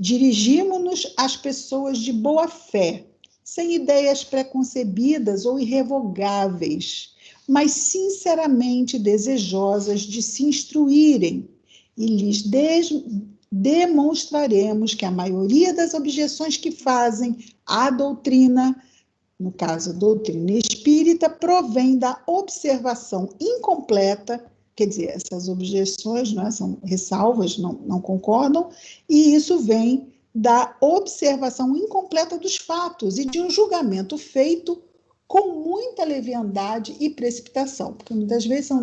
Dirigimos-nos às pessoas de boa fé, sem ideias preconcebidas ou irrevogáveis, mas sinceramente desejosas de se instruírem, e lhes demonstraremos que a maioria das objeções que fazem à doutrina, no caso, a doutrina espírita, provém da observação incompleta, quer dizer, essas objeções, não é, são ressalvas, não concordam, e isso vem da observação incompleta dos fatos e de um julgamento feito com muita leviandade e precipitação, porque muitas vezes são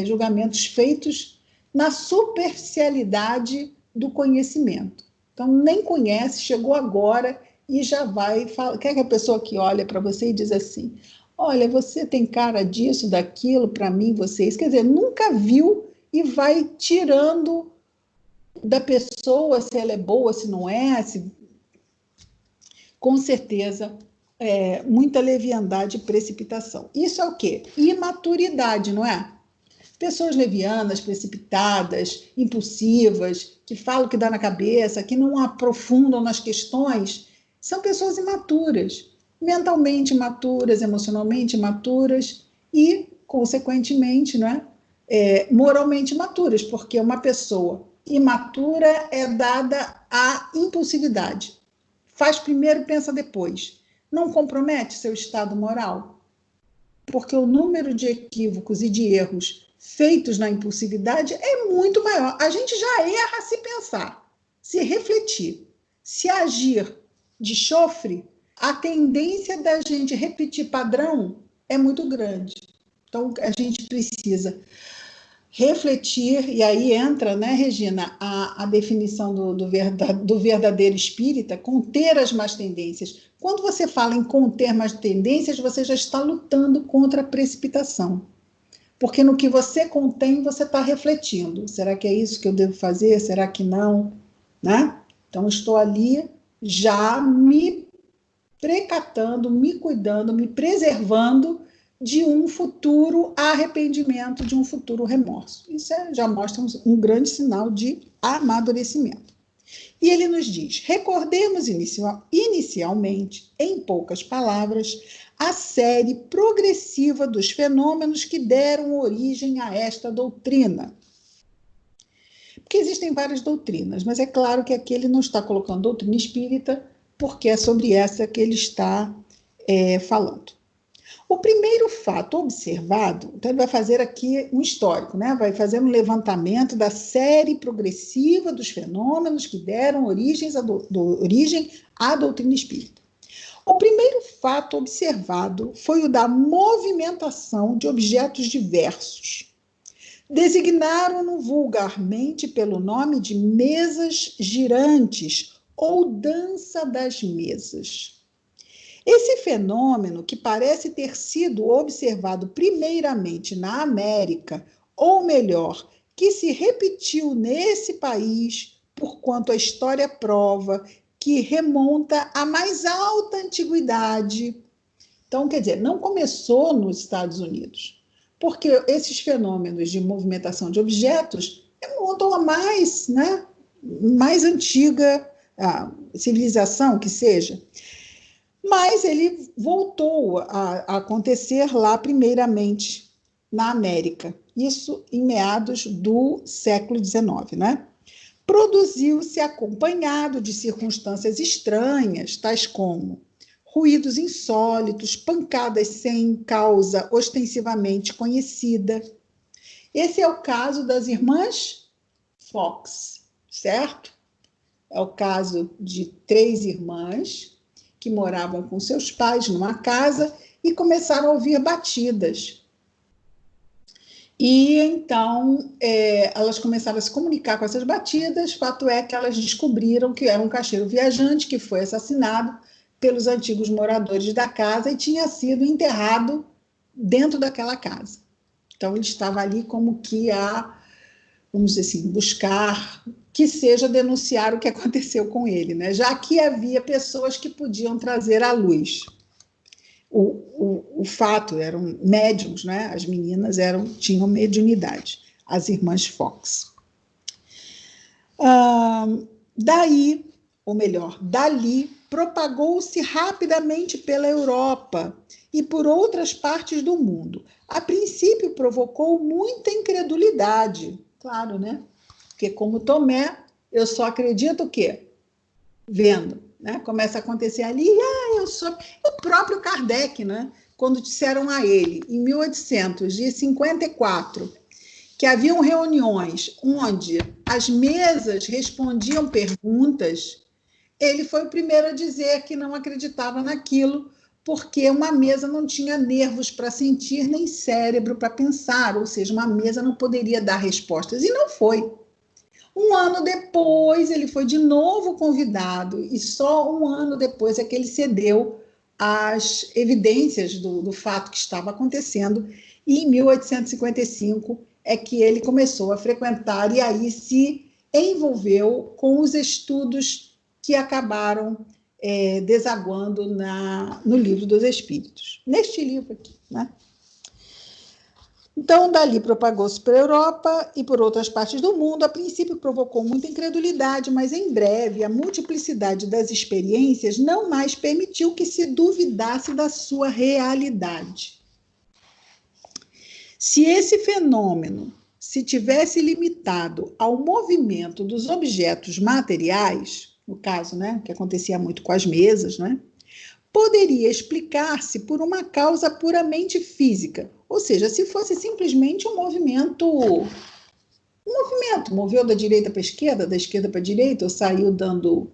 julgamentos feitos na superficialidade do conhecimento. Então, nem conhece, chegou agora e já vai falar. Quer que a pessoa que olha para você e diz assim: olha, você tem cara disso, daquilo, para mim, você isso. Quer dizer, nunca viu e vai tirando da pessoa se ela é boa, se não é, com certeza, muita leviandade e precipitação. Isso é o quê? Imaturidade, não é? Pessoas levianas, precipitadas, impulsivas, que falam o que dá na cabeça, que não aprofundam nas questões, são pessoas imaturas, mentalmente imaturas, emocionalmente imaturas e, consequentemente, não é? Moralmente imaturas, porque uma pessoa imatura é dada à impulsividade. Faz primeiro, pensa depois. Não compromete seu estado moral, porque o número de equívocos e de erros feitos na impulsividade é muito maior. A gente já erra se pensar, se refletir, se agir de chofre, a tendência da gente repetir padrão é muito grande. Então, a gente precisa refletir, e aí entra, né, Regina, a definição do verdadeiro espírita, conter as más tendências. Quando você fala em conter más tendências, você já está lutando contra a precipitação. Porque no que você contém, você está refletindo. Será que é isso que eu devo fazer? Será que não? Né? Então, estou ali já me precatando, me cuidando, me preservando de um futuro arrependimento, de um futuro remorso. Isso já mostra um grande sinal de amadurecimento. E ele nos diz: recordemos inicialmente, em poucas palavras, a série progressiva dos fenômenos que deram origem a esta doutrina. Porque existem várias doutrinas, mas é claro que aqui ele não está colocando doutrina espírita, porque é sobre essa que ele está falando. O primeiro fato observado, então ele vai fazer aqui um histórico, né? Vai fazer um levantamento da série progressiva dos fenômenos que deram origem à doutrina espírita. O primeiro fato observado foi o da movimentação de objetos diversos. Designaram-no vulgarmente pelo nome de mesas girantes ou dança das mesas. Esse fenômeno, que parece ter sido observado primeiramente na América, ou melhor, que se repetiu nesse país, porquanto a história prova que remonta à mais alta antiguidade. Então, quer dizer, não começou nos Estados Unidos, porque esses fenômenos de movimentação de objetos remontam a mais antiga civilização que seja. Mas ele voltou a acontecer lá, primeiramente, na América. Isso em meados do século XIX, né? Produziu-se acompanhado de circunstâncias estranhas, tais como ruídos insólitos, pancadas sem causa ostensivamente conhecida. Esse é o caso das irmãs Fox, certo? É o caso de 3 irmãs que moravam com seus pais numa casa e começaram a ouvir batidas. E então elas começaram a se comunicar com essas batidas. Fato é que elas descobriram que era um caixeiro viajante que foi assassinado pelos antigos moradores da casa e tinha sido enterrado dentro daquela casa. Então ele estava ali como que vamos dizer assim, buscar que seja denunciar o que aconteceu com ele, né? Já que havia pessoas que podiam trazer à luz o fato, eram médiums, né? As meninas tinham mediunidade, as irmãs Fox. Daí ou melhor, dali, propagou-se rapidamente pela Europa e por outras partes do mundo. A princípio, provocou muita incredulidade, claro, né? Porque, como Tomé, eu só acredito o quê? Vendo, né? Começa a acontecer ali, eu sou... O próprio Kardec, né? Quando disseram a ele, em 1854, que haviam reuniões onde as mesas respondiam perguntas, ele foi o primeiro a dizer que não acreditava naquilo, porque uma mesa não tinha nervos para sentir, nem cérebro para pensar, ou seja, uma mesa não poderia dar respostas, e não foi. Um ano depois, ele foi de novo convidado, e só um ano depois é que ele cedeu às evidências do fato que estava acontecendo, e em 1855 é que ele começou a frequentar, e aí se envolveu com os estudos que acabaram desaguando no Livro dos Espíritos, neste livro aqui, né? Então, dali propagou-se para a Europa e por outras partes do mundo. A princípio provocou muita incredulidade, mas em breve a multiplicidade das experiências não mais permitiu que se duvidasse da sua realidade. Se esse fenômeno se tivesse limitado ao movimento dos objetos materiais, no caso, né, que acontecia muito com as mesas, né, poderia explicar-se por uma causa puramente física, ou seja, se fosse simplesmente um movimento, moveu da direita para a esquerda, da esquerda para a direita, ou saiu dando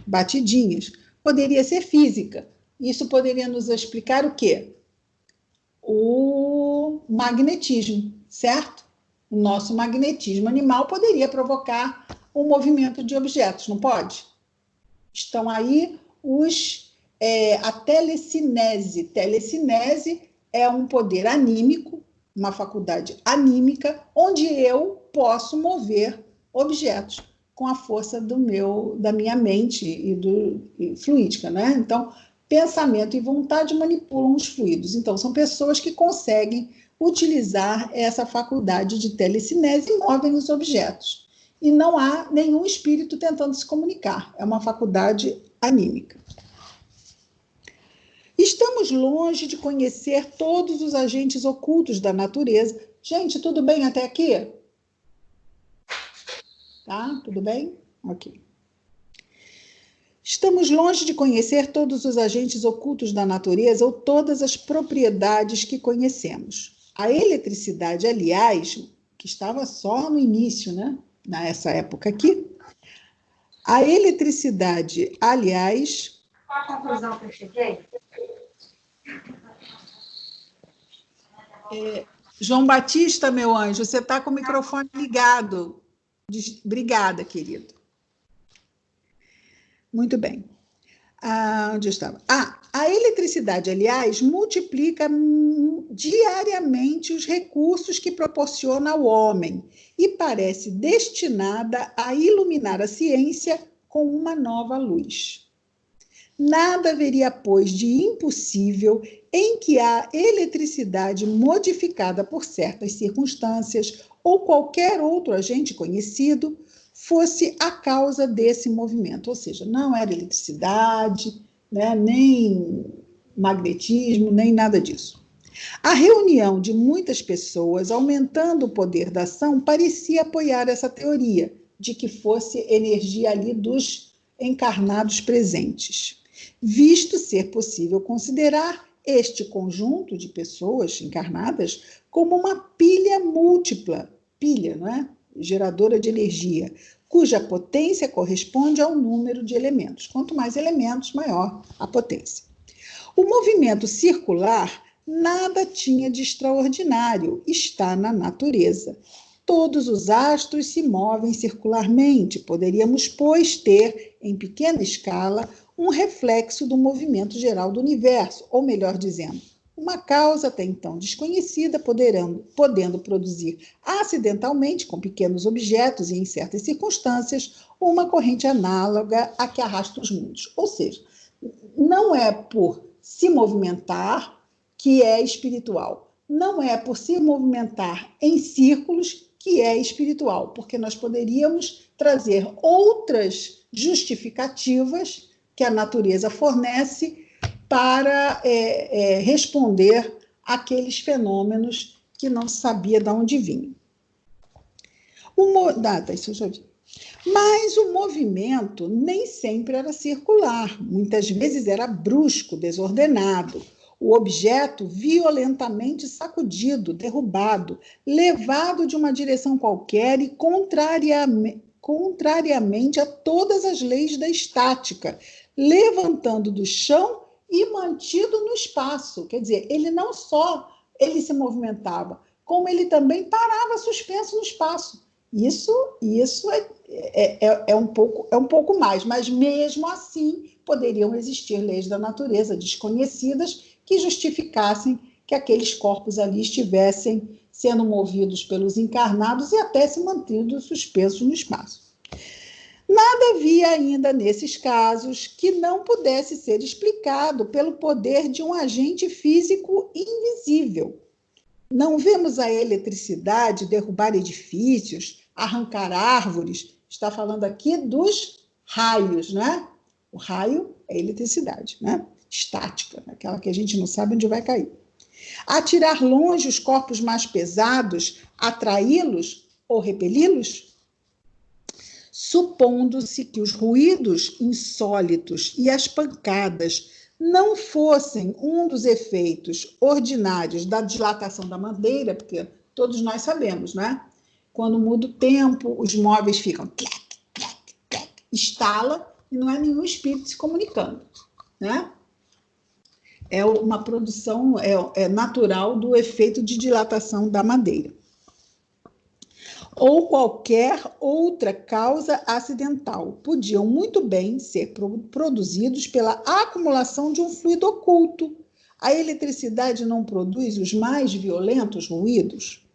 batidinhas, poderia ser física. Isso poderia nos explicar o quê? O magnetismo, certo? O nosso magnetismo animal poderia provocar um movimento de objetos, não pode? Estão aí a telecinese. Telecinese é um poder anímico, uma faculdade anímica, onde eu posso mover objetos com a força da minha mente e fluídica, né? Então, pensamento e vontade manipulam os fluidos. Então, são pessoas que conseguem utilizar essa faculdade de telecinese e movem os objetos. E não há nenhum espírito tentando se comunicar. É uma faculdade anímica. Estamos longe de conhecer todos os agentes ocultos da natureza. Gente, tudo bem até aqui? Tá? Tudo bem? Ok. Estamos longe de conhecer todos os agentes ocultos da natureza ou todas as propriedades que conhecemos. A eletricidade, aliás, que estava só no início, né? Nessa época aqui, a eletricidade, aliás... Qual a conclusão que eu cheguei? João Batista, meu anjo, você está com o microfone ligado. Obrigada, querido. Muito bem. Onde eu estava? A eletricidade, aliás, multiplica diariamente os recursos que proporciona ao homem e parece destinada a iluminar a ciência com uma nova luz. Nada haveria, pois, de impossível em que a eletricidade modificada por certas circunstâncias ou qualquer outro agente conhecido fosse a causa desse movimento, ou seja, não era eletricidade, né, nem magnetismo, nem nada disso. A reunião de muitas pessoas, aumentando o poder da ação, parecia apoiar essa teoria de que fosse energia ali dos encarnados presentes, visto ser possível considerar este conjunto de pessoas encarnadas como uma pilha múltipla, pilha, não é? Geradora de energia, cuja potência corresponde ao número de elementos. Quanto mais elementos, maior a potência. O movimento circular nada tinha de extraordinário, está na natureza. Todos os astros se movem circularmente. Poderíamos, pois, ter, em pequena escala, um reflexo do movimento geral do universo, ou melhor dizendo, uma causa até então desconhecida, podendo produzir acidentalmente, com pequenos objetos e em certas circunstâncias, uma corrente análoga à que arrasta os mundos. Ou seja, não é por se movimentar que é espiritual. Não é por se movimentar em círculos que é espiritual, porque nós poderíamos trazer outras justificativas que a natureza fornece para responder àqueles fenômenos que não se sabia de onde vinham. Isso eu já vi. Mas o movimento nem sempre era circular, muitas vezes era brusco, desordenado. O objeto violentamente sacudido, derrubado, levado de uma direção qualquer e contrariamente a todas as leis da estática, levantando do chão e mantido no espaço. Quer dizer, ele não só se movimentava, como ele também parava suspenso no espaço. Isso é um pouco mais, mas mesmo assim poderiam existir leis da natureza desconhecidas que justificassem que aqueles corpos ali estivessem sendo movidos pelos encarnados e até se mantidos suspensos no espaço. Nada havia ainda nesses casos que não pudesse ser explicado pelo poder de um agente físico invisível. Não vemos a eletricidade derrubar edifícios, arrancar árvores. Está falando aqui dos raios, né? O raio é eletricidade, né? Estática, aquela que a gente não sabe onde vai cair. Atirar longe os corpos mais pesados, atraí-los ou repeli-los? Supondo-se que os ruídos insólitos e as pancadas não fossem um dos efeitos ordinários da dilatação da madeira, porque todos nós sabemos, né? Quando muda o tempo, os móveis ficam clac, clac, clac, estala e não é nenhum espírito se comunicando, né? É uma produção natural do efeito de dilatação da madeira. Ou qualquer outra causa acidental. Podiam muito bem ser produzidos pela acumulação de um fluido oculto. A eletricidade não produz os mais violentos ruídos?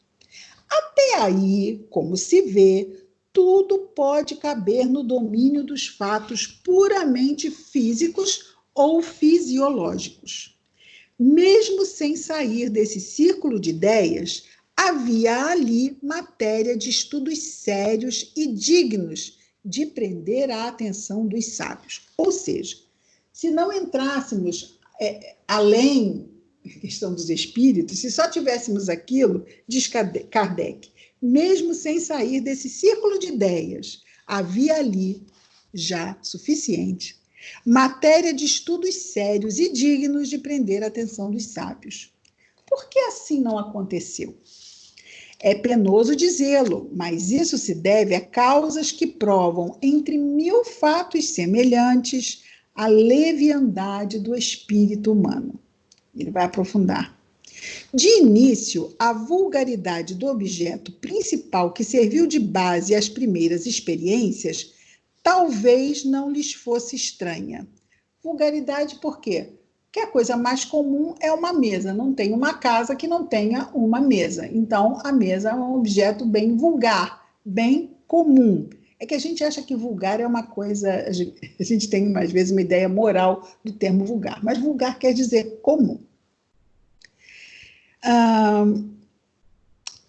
Até aí, como se vê, tudo pode caber no domínio dos fatos puramente físicos ou fisiológicos. Mesmo sem sair desse círculo de ideias, havia ali matéria de estudos sérios e dignos de prender a atenção dos sábios. Ou seja, se não entrássemos além da questão dos espíritos, se só tivéssemos aquilo, diz Kardec, mesmo sem sair desse círculo de ideias, havia ali já suficiente matéria de estudos sérios e dignos de prender a atenção dos sábios. Por que assim não aconteceu? É penoso dizê-lo, mas isso se deve a causas que provam, entre mil fatos semelhantes, a leviandade do espírito humano. Ele vai aprofundar. De início, a vulgaridade do objeto principal que serviu de base às primeiras experiências talvez não lhes fosse estranha. Vulgaridade por quê? Porque a coisa mais comum é uma mesa. Não tem uma casa que não tenha uma mesa. Então, a mesa é um objeto bem vulgar, bem comum. É que a gente acha que vulgar é uma coisa... A gente tem, às vezes, uma ideia moral do termo vulgar. Mas vulgar quer dizer comum.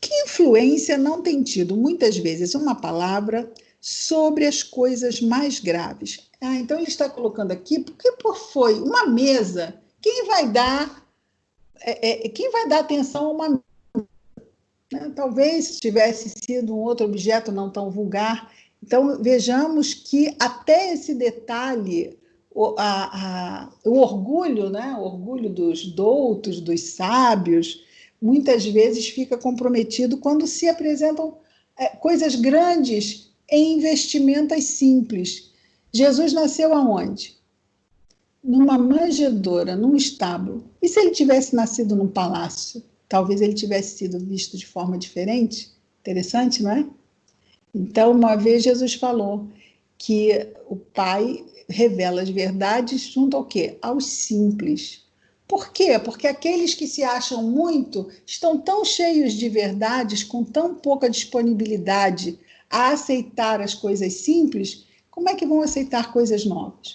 Que influência não tem tido, muitas vezes, uma palavra sobre as coisas mais graves? Então ele está colocando aqui, porque foi uma mesa, quem vai dar atenção a uma mesa? Talvez se tivesse sido um outro objeto não tão vulgar. Então vejamos que até esse detalhe, o orgulho, né? O orgulho dos doutos, dos sábios, muitas vezes fica comprometido quando se apresentam coisas grandes em vestimentas simples. Jesus nasceu aonde? Numa manjedoura, num estábulo. E se ele tivesse nascido num palácio? Talvez ele tivesse sido visto de forma diferente? Interessante, não é? Então, uma vez Jesus falou que o Pai revela as verdades junto ao quê? Aos simples. Por quê? Porque aqueles que se acham muito estão tão cheios de verdades, com tão pouca disponibilidade a aceitar as coisas simples, como é que vão aceitar coisas novas?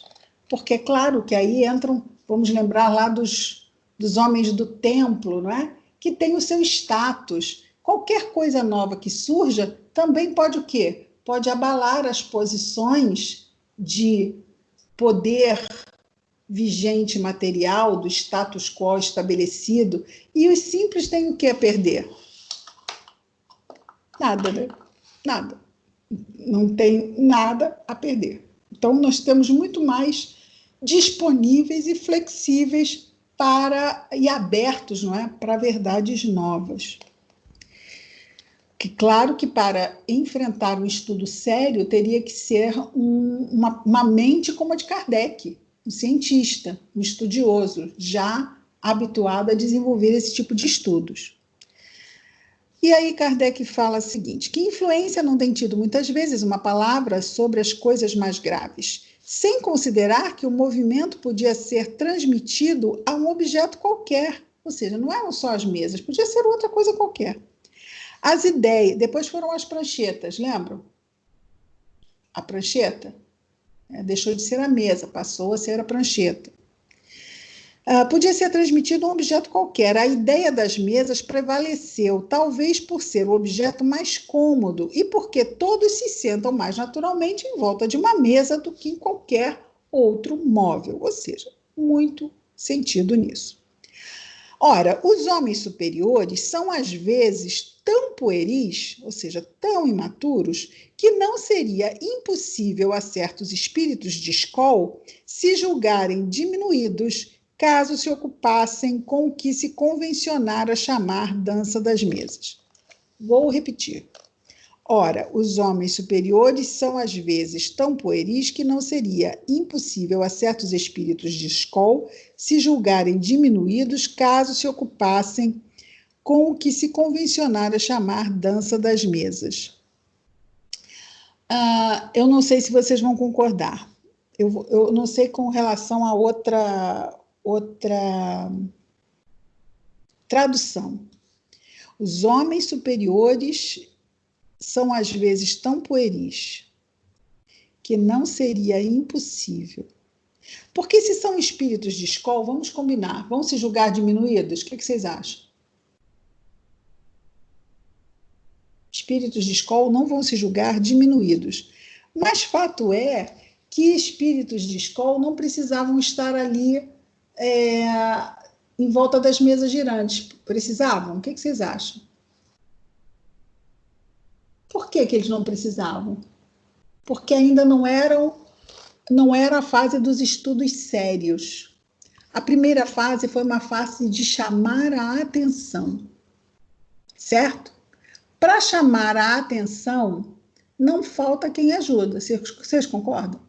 Porque é claro que aí entram, vamos lembrar lá dos homens do templo, não é? Que tem o seu status. Qualquer coisa nova que surja também pode o quê? Pode abalar as posições de poder vigente material, do status quo estabelecido, e os simples têm o que a perder? Nada, né? Nada. Não tem nada a perder. Então, nós temos muito mais disponíveis e flexíveis e abertos, não é, para verdades novas. Claro que para enfrentar um estudo sério teria que ser uma mente como a de Kardec, um cientista, um estudioso, já habituado a desenvolver esse tipo de estudos. E aí Kardec fala o seguinte, que influência não tem tido muitas vezes uma palavra sobre as coisas mais graves, sem considerar que o movimento podia ser transmitido a um objeto qualquer, ou seja, não eram só as mesas, podia ser outra coisa qualquer. As ideias, depois foram as pranchetas, lembram? A prancheta deixou de ser a mesa, passou a ser a prancheta. Podia ser transmitido a um objeto qualquer. A ideia das mesas prevaleceu, talvez por ser o objeto mais cômodo e porque todos se sentam mais naturalmente em volta de uma mesa do que em qualquer outro móvel, ou seja, muito sentido nisso. Ora, os homens superiores são às vezes tão pueris, ou seja, tão imaturos, que não seria impossível a certos espíritos de escola se julgarem diminuídos caso se ocupassem com o que se convencionara chamar dança das mesas. Vou repetir. Ora, os homens superiores são às vezes tão pueris que não seria impossível a certos espíritos de escola se julgarem diminuídos caso se ocupassem com o que se convencionara chamar dança das mesas. Eu não sei se vocês vão concordar. Eu não sei com relação a outra tradução. Os homens superiores são às vezes tão pueris que não seria impossível. Porque se são espíritos de escola, vamos combinar, vão se julgar diminuídos? O que vocês acham? Espíritos de escola não vão se julgar diminuídos. Mas fato é que espíritos de escola não precisavam estar ali em volta das mesas girantes. Precisavam? O que vocês acham? Por que eles não precisavam? Porque ainda não era a fase dos estudos sérios. A primeira fase foi uma fase de chamar a atenção, certo? Para chamar a atenção, não falta quem ajuda. Vocês concordam?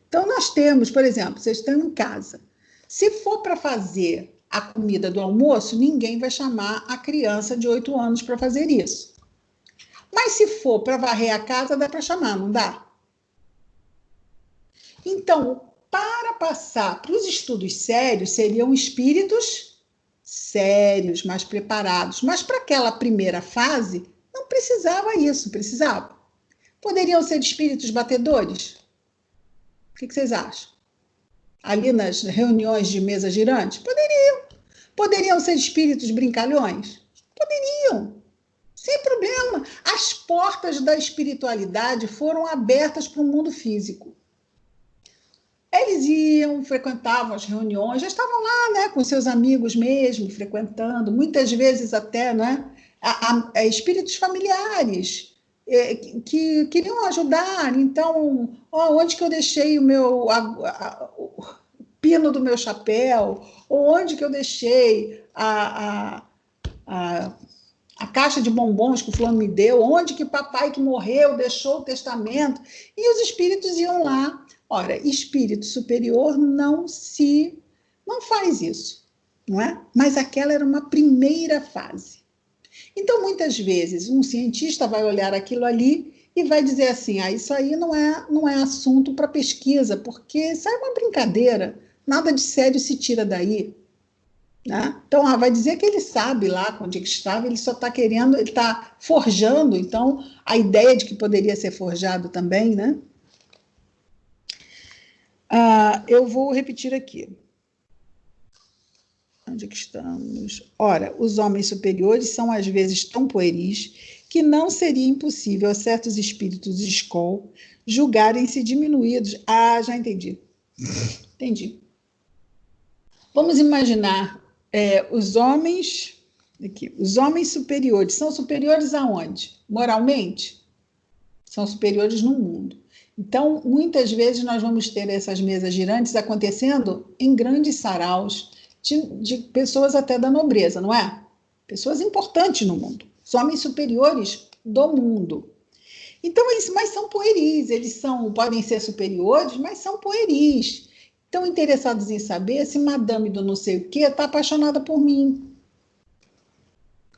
Então, nós temos, por exemplo, vocês estão em casa. Se for para fazer a comida do almoço, ninguém vai chamar a criança de 8 anos para fazer isso. Mas se for para varrer a casa, dá para chamar, não dá? Então, para passar para os estudos sérios, seriam espíritos sérios, mais preparados. Mas para aquela primeira fase, não precisava isso, precisava. Poderiam ser espíritos batedores? O que vocês acham? Ali nas reuniões de mesa girante? Poderiam. Poderiam ser espíritos brincalhões? Poderiam. Sem problema. As portas da espiritualidade foram abertas para o mundo físico. Eles iam, frequentavam as reuniões, já estavam lá, né, com seus amigos mesmo, frequentando, muitas vezes até, né, espíritos familiares que queriam ajudar. Então, onde que eu deixei o pino do meu chapéu? Ou onde que eu deixei a caixa de bombons que o fulano me deu? Onde que papai que morreu deixou o testamento? E os espíritos iam lá. Ora, espírito superior não faz isso, não é? Mas aquela era uma primeira fase. Então, muitas vezes, um cientista vai olhar aquilo ali e vai dizer assim, isso aí não é assunto para pesquisa, porque isso é uma brincadeira, nada de sério se tira daí. Né? Então, vai dizer que ele sabe lá onde ele estava, ele só está querendo, ele está forjando, então, a ideia de que poderia ser forjado também, né? Eu vou repetir aqui. Onde é que estamos? Ora, os homens superiores são às vezes tão pueris que não seria impossível a certos espíritos de Skoll julgarem-se diminuídos. Ah, já entendi. Entendi. Vamos imaginar os homens superiores. São superiores aonde? Moralmente? São superiores no mundo. Então, muitas vezes nós vamos ter essas mesas girantes acontecendo em grandes saraus de pessoas até da nobreza, não é? Pessoas importantes no mundo. Os homens superiores do mundo. Então, mas são pueris, podem ser superiores, mas são pueris. Estão interessados em saber se madame do não sei o quê está apaixonada por mim.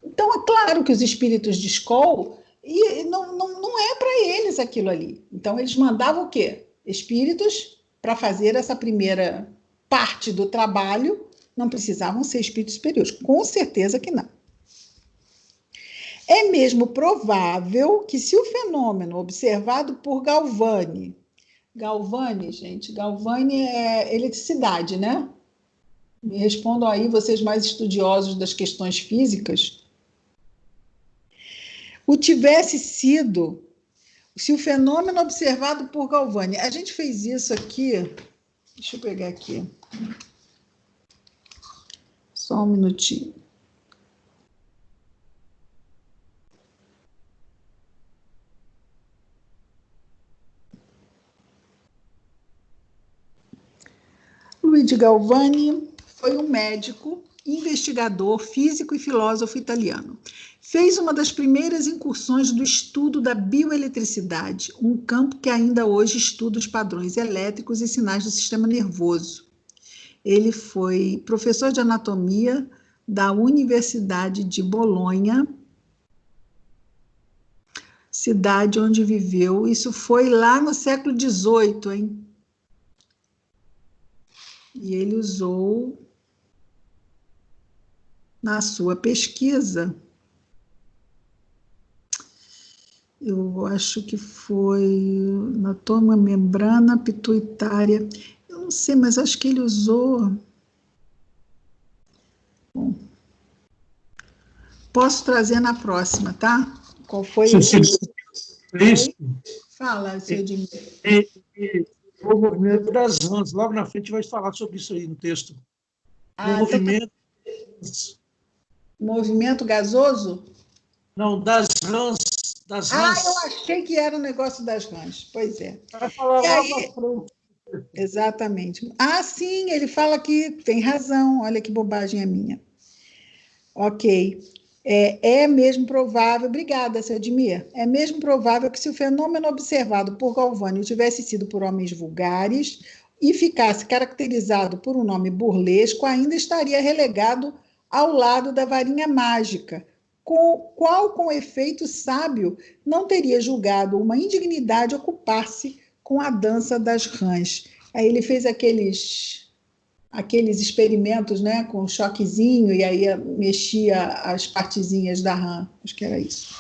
Então, é claro que os espíritos de Skoll, e não é para eles aquilo ali. Então, eles mandavam o quê? Espíritos para fazer essa primeira parte do trabalho, não precisavam ser espíritos superiores. Com certeza que não. É mesmo provável que, se o fenômeno observado por Galvani, gente, Galvani é eletricidade, né? Me respondam aí, vocês mais estudiosos das questões físicas, se o fenômeno observado por Galvani, a gente fez isso aqui, deixa eu pegar aqui, só um minutinho. Luigi Galvani foi um médico, investigador, físico e filósofo italiano. Fez uma das primeiras incursões do estudo da bioeletricidade, um campo que ainda hoje estuda os padrões elétricos e sinais do sistema nervoso. Ele foi professor de anatomia da Universidade de Bolonha, cidade onde viveu. Isso foi lá no século XVIII, hein? E ele usou na sua pesquisa, eu acho que foi anatomia membrana pituitária, eu não sei, mas acho que ele usou... Bom, posso trazer na próxima, tá? Qual foi o... Fala, seu Edmir. O movimento das rãs. Logo na frente vai falar sobre isso aí no texto. Movimento gasoso? Não, das rãs. Das rãs. Eu achei que era o negócio das rãs. Pois é. Vai falar logo na frente. Exatamente. Sim, ele fala que tem razão. Olha que bobagem a minha. Ok. É mesmo provável, obrigada, seu Edmir, é mesmo provável que se o fenômeno observado por Galvani tivesse sido por homens vulgares e ficasse caracterizado por um nome burlesco, ainda estaria relegado ao lado da varinha mágica, qual, com efeito sábio, não teria julgado uma indignidade ocupar-se com a dança das rãs. Aí ele fez aqueles experimentos, né, com um choquezinho, e aí mexia as partezinhas da rã. Acho que era isso.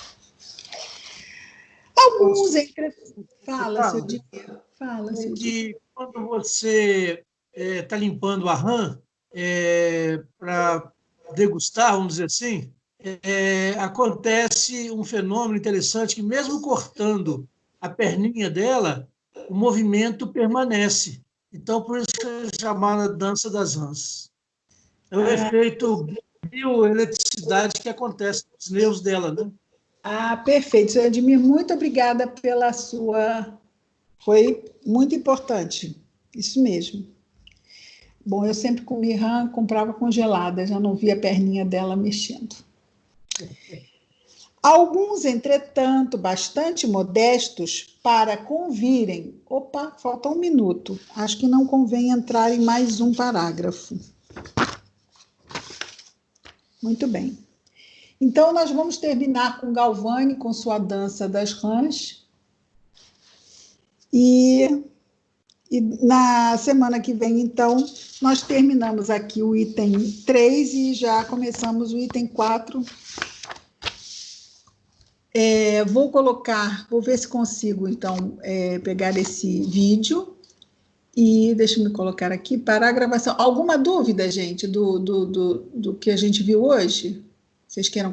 Alguns Fala, seu Dinheiro. Fala, seu Dinheiro. Quando você está limpando a rã para degustar, vamos dizer assim, acontece um fenômeno interessante que, mesmo cortando a perninha dela, o movimento permanece. Então, por isso que é chamada dança das rãs. É o efeito bioeletricidade que acontece nos nervos dela, né? Perfeito. Senhor Edmir, muito obrigada pela sua... Foi muito importante. Isso mesmo. Bom, eu sempre comi rã, comprava congelada, já não via a perninha dela mexendo. Alguns, entretanto, bastante modestos para convirem... Opa, falta um minuto. Acho que não convém entrar em mais um parágrafo. Muito bem. Então, nós vamos terminar com Galvani, com sua dança das rãs. E na semana que vem, então, nós terminamos aqui o item 3 e já começamos o item 4. Vou ver se consigo, então, pegar esse vídeo e deixa eu me colocar aqui para a gravação. Alguma dúvida, gente, do que a gente viu hoje? Vocês queiram